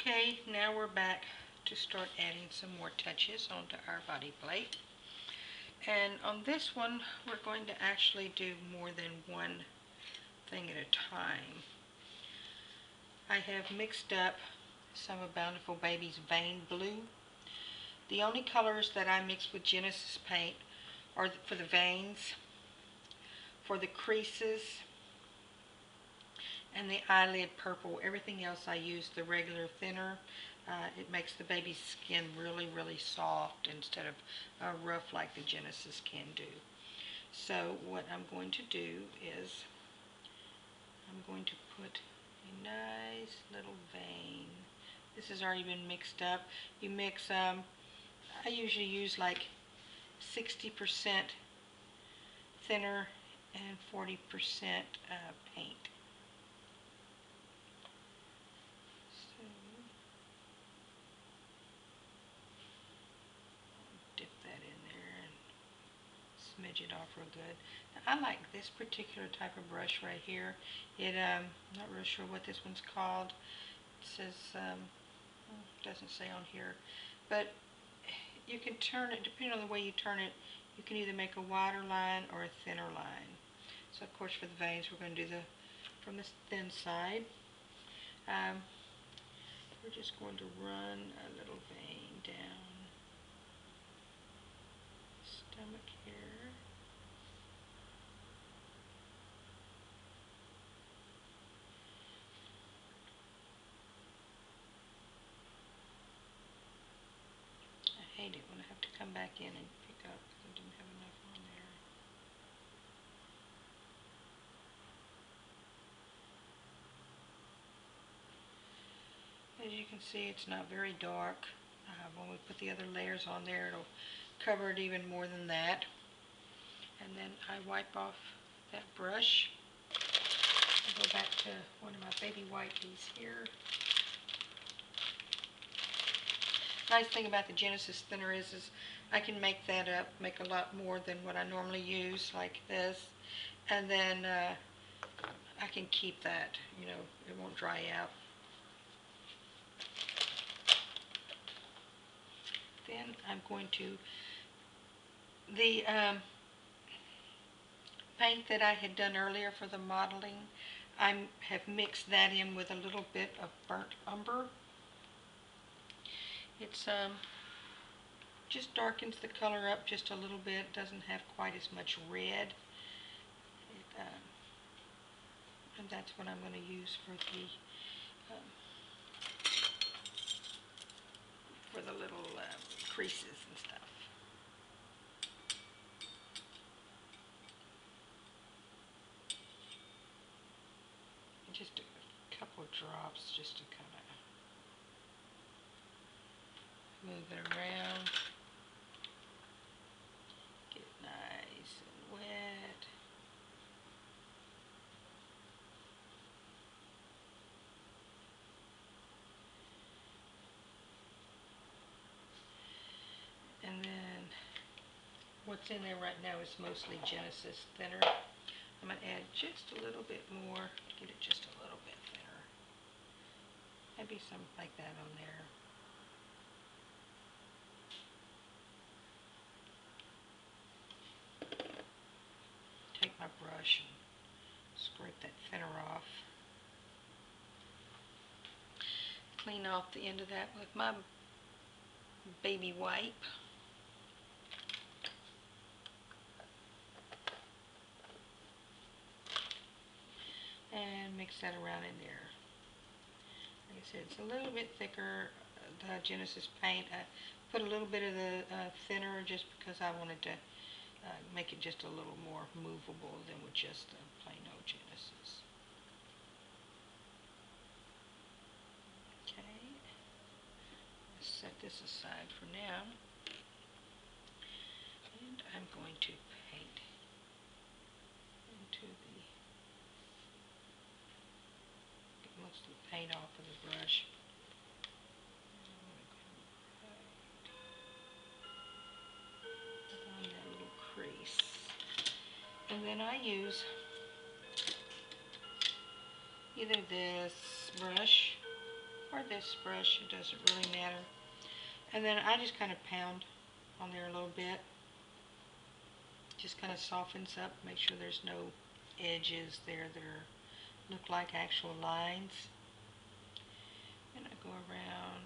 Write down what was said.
Okay, now we're back to start adding some more touches onto our body plate. And on this one, we're going to actually do more than one thing at a time. I have mixed up some of Bountiful Baby's Vein Blue. The only colors that I mix with Genesis paint are for the veins, for the creases, and the eyelid purple. Everything else I use the regular thinner. It makes the baby's skin really, really soft instead of rough like the Genesis can do. So what I'm going to do is I'm going to put a nice little vein. This has already been mixed up. You mix, I usually use like 60% thinner and 40% paint. Smidge it off real good. Now, I like this particular type of brush right here. I'm not real sure what this one's called. It says, doesn't say on here, but you can turn it, depending on the way you turn it, you can either make a wider line or a thinner line. So of course for the veins we're going to do from the thin side. We're just going to run a little vein down stomach here. I hate it when I have to come back in and pick up because I didn't have enough on there. As you can see, it's not very dark. When we put the other layers on there, it'll cover it even more than that. And then I wipe off that brush. I'll go back to one of my baby wipes here. Nice thing about the Genesis thinner is I can make that up, make a lot more than what I normally use, like this. And then I can keep that, it won't dry out. Then I'm going to, the paint that I had done earlier for the modeling, I have mixed that in with a little bit of burnt umber. It's just darkens the color up just a little bit, doesn't have quite as much red. And that's what I'm going to use for the little creases and stuff. And just a couple of drops just to kind of move it around. Get it nice and wet. And then what's in there right now is mostly Genesis thinner. I'm going to add just a little bit more to get it just a little bit thinner. Maybe something like that on there. Take my brush and scrape that thinner off. Clean off the end of that with my baby wipe. And mix that around in there. Like I said, it's a little bit thicker, the Genesis paint. I put a little bit of the thinner just because I wanted to make it just a little more movable than with just the plain old Genesis. Okay, let's set this aside for now. And I'm going to paint into get most of the paint off of the brush. On that little crease. And then I use either this brush or this brush, it doesn't really matter. And then I just kind of pound on there a little bit. Just kind of softens up, make sure there's no edges there that look like actual lines. And I go around